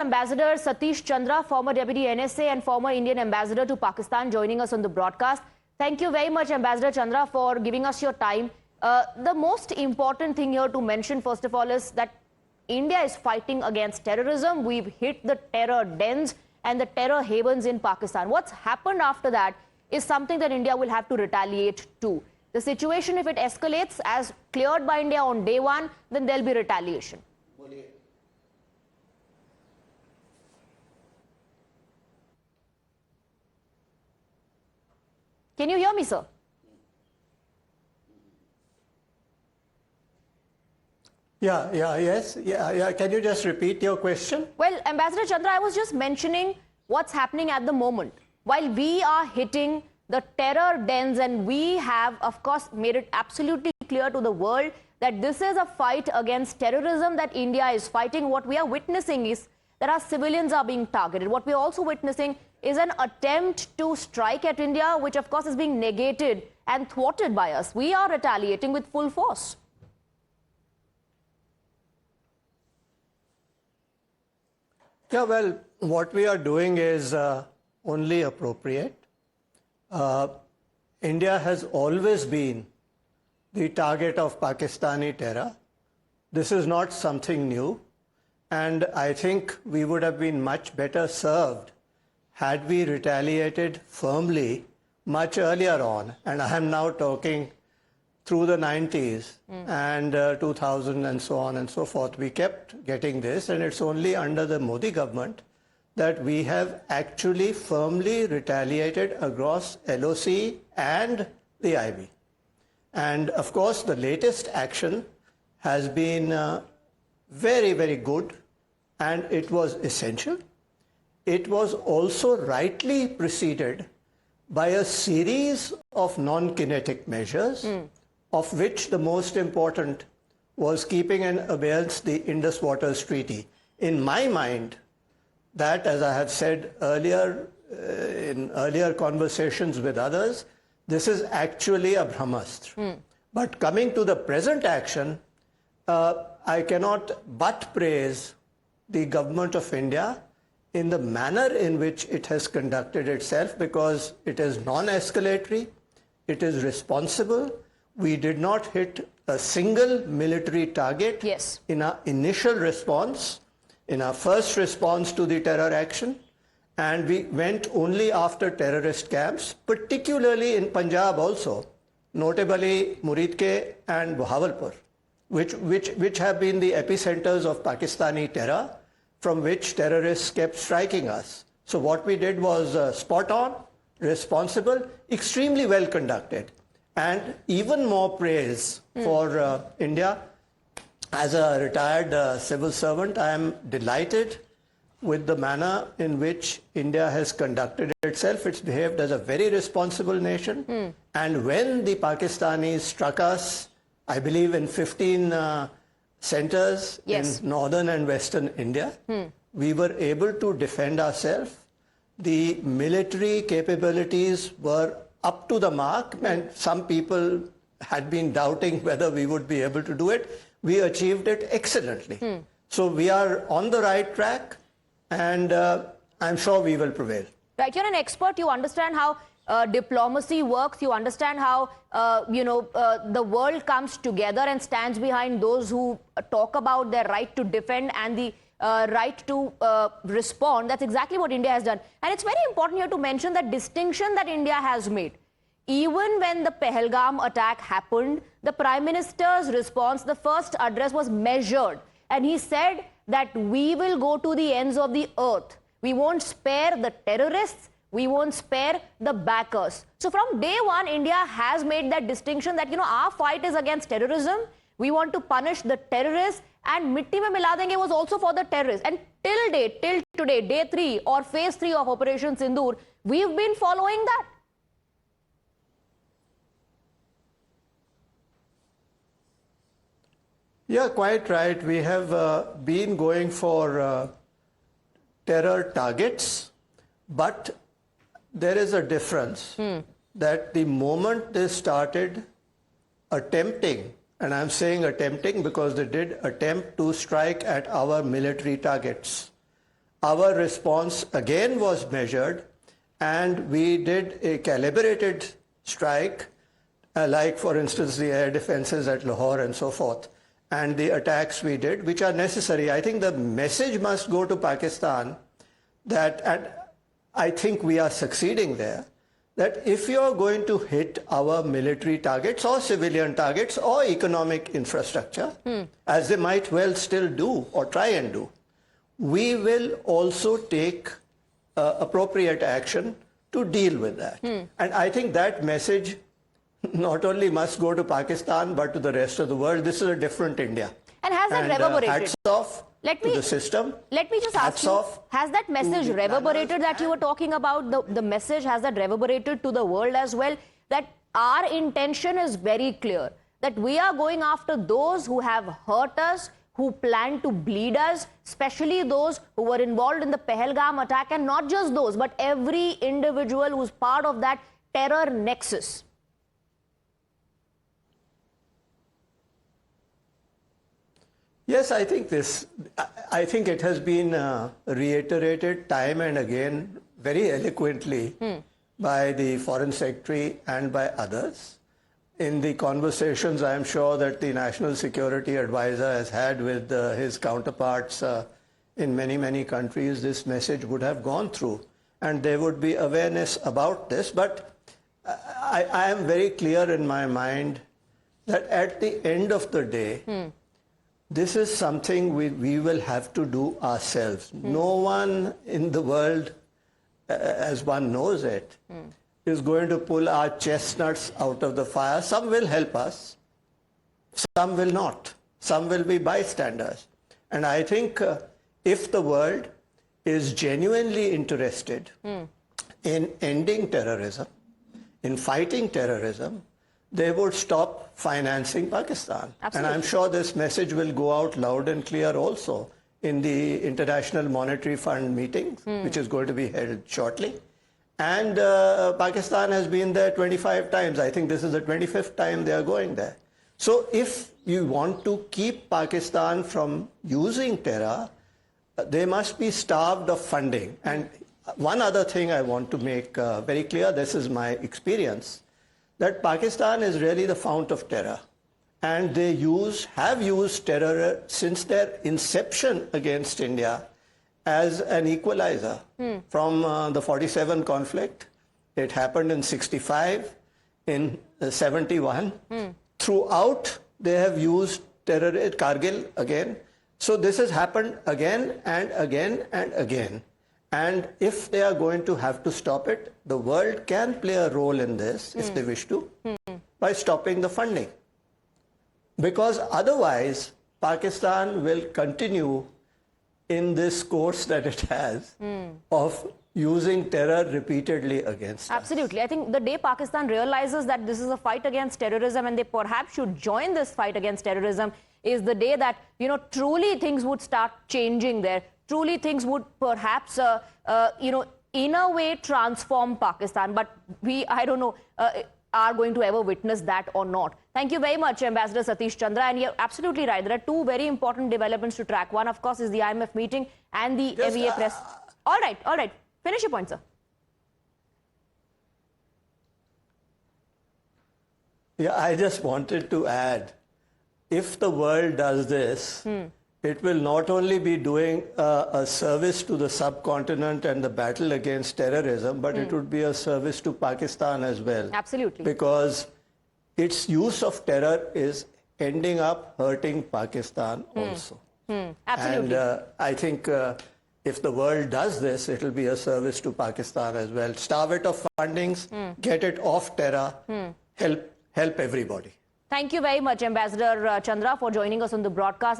Ambassador Satish Chandra, former Deputy NSA and former Indian Ambassador to Pakistan, joining us on the broadcast. Thank you very much, Ambassador Chandra, for giving us your time. The most important thing here to mention, first of all, is that India is fighting against terrorism. We've hit the terror dens and the terror havens in Pakistan. What's happened after that is something that India will have to retaliate to. The situation, if it escalates as cleared by India on day one, then there'll be retaliation. Can you hear me, sir? Yes. Can you just repeat your question? Well, Ambassador Chandra, I was just mentioning what's happening at the moment. While we are hitting the terror dens, and we have, of course, made it absolutely clear to the world that this is a fight against terrorism that India is fighting. What we are witnessing is that our civilians are being targeted. What we are also witnessing is an attempt to strike at India, which, of course, is being negated and thwarted by us. We are retaliating with full force. Yeah, well, what we are doing is only appropriate. India has always been the target of Pakistani terror. This is not something new. And I think we would have been much better served had we retaliated firmly much earlier on. And I am now talking through the 90s and 2000 and so on and so forth. We kept getting this, and it's only under the Modi government that we have actually firmly retaliated across LOC and the IB. And of course, the latest action has been very, very good, and it was essential. It was also rightly preceded by a series of non-kinetic measures, of which the most important was keeping in abeyance the Indus Waters Treaty. In my mind, that, as I have said earlier, in earlier conversations with others, this is actually a Brahmastra. But coming to the present action, I cannot but praise the government of India in the manner in which it has conducted itself, because it is non-escalatory, it is responsible. We did not hit a single military target in our initial response, in our first response to the terror action, and we went only after terrorist camps, particularly in Punjab also, notably Muridke and Bahawalpur, which have been the epicenters of Pakistani terror, from which terrorists kept striking us. So what we did was spot on, responsible, extremely well conducted. And even more praise for India. As a retired civil servant, I am delighted with the manner in which India has conducted itself. It's behaved as a very responsible nation. And when the Pakistanis struck us, I believe in 15 centers in northern and western India, we were able to defend ourselves. The military capabilities were up to the mark, and some people had been doubting whether we would be able to do it. We achieved it excellently. So we are on the right track, and I'm sure we will prevail. Right, you're an expert. You understand how diplomacy works. You understand how the world comes together and stands behind those who talk about their right to defend and the right to respond. That's exactly what India has done. And it's very important here to mention that distinction that India has made. Even when the Pahalgam attack happened, the Prime Minister's response, the first address, was measured. And he said that we will go to the ends of the earth. We won't spare the terrorists. We won't spare the backers. So from day one, India has made that distinction that, our fight is against terrorism. We want to punish the terrorists. And Mitti Mein Mila Denge was also for the terrorists. And till today, day 3 or phase 3 of Operation Sindoor, we've been following that. Yeah, quite right. We have been going for terror targets, but there is a difference that the moment they started attempting, and I'm saying attempting because they did attempt to strike at our military targets, our response again was measured, and we did a calibrated strike, like, for instance, the air defenses at Lahore and so forth, and the attacks we did, which are necessary. I think the message must go to Pakistan that, and I think we are succeeding there, that if you're going to hit our military targets or civilian targets or economic infrastructure, as they might well still do or try and do, we will also take appropriate action to deal with that. And I think that message not only must go to Pakistan, but to the rest of the world. This is a different India. And has that reverberated? Hats off to the system. Let me just ask you, has that message reverberated that you were talking about? The message, has that reverberated to the world as well? That our intention is very clear, that we are going after those who have hurt us, who plan to bleed us, especially those who were involved in the Pahalgam attack, and not just those, but every individual who's part of that terror nexus. Yes, I think it has been reiterated time and again very eloquently by the Foreign Secretary and by others. In the conversations, I am sure, that the National Security Advisor has had with his counterparts in many, many countries, this message would have gone through, and there would be awareness about this. But I am very clear in my mind that at the end of the day, this is something we will have to do ourselves. No one in the world, as one knows it, is going to pull our chestnuts out of the fire. Some will help us, some will not. Some will be bystanders. And I think if the world is genuinely interested in ending terrorism, in fighting terrorism, they would stop financing Pakistan. Absolutely. And I'm sure this message will go out loud and clear also in the International Monetary Fund meeting, which is going to be held shortly. And Pakistan has been there 25 times. I think this is the 25th time they are going there. So if you want to keep Pakistan from using terror, they must be starved of funding. And one other thing I want to make very clear, this is my experience, that Pakistan is really the fount of terror. And they have used terror since their inception against India as an equalizer. From the 47 conflict, it happened in 65, in 71. Throughout, they have used terror at Kargil again. So this has happened again and again and again. And if they are going to have to stop it, the world can play a role in this, if they wish to, by stopping the funding. Because otherwise, Pakistan will continue in this course that it has of using terror repeatedly against us. Absolutely. I think the day Pakistan realizes that this is a fight against terrorism and they perhaps should join this fight against terrorism is the day that, truly things would start changing there. Truly things would perhaps, in a way transform Pakistan. But I don't know, are going to ever witness that or not. Thank you very much, Ambassador Satish Chandra. And you're absolutely right. There are two very important developments to track. One, of course, is the IMF meeting and the MEA press. All right. Finish your point, sir. Yeah, I just wanted to add, if the world does this, it will not only be doing a service to the subcontinent and the battle against terrorism, but it would be a service to Pakistan as well. Absolutely. Because its use of terror is ending up hurting Pakistan also. Absolutely. And I think if the world does this, it will be a service to Pakistan as well. Starve it of fundings, get it off terror, help everybody. Thank you very much, Ambassador Chandra, for joining us on the broadcast.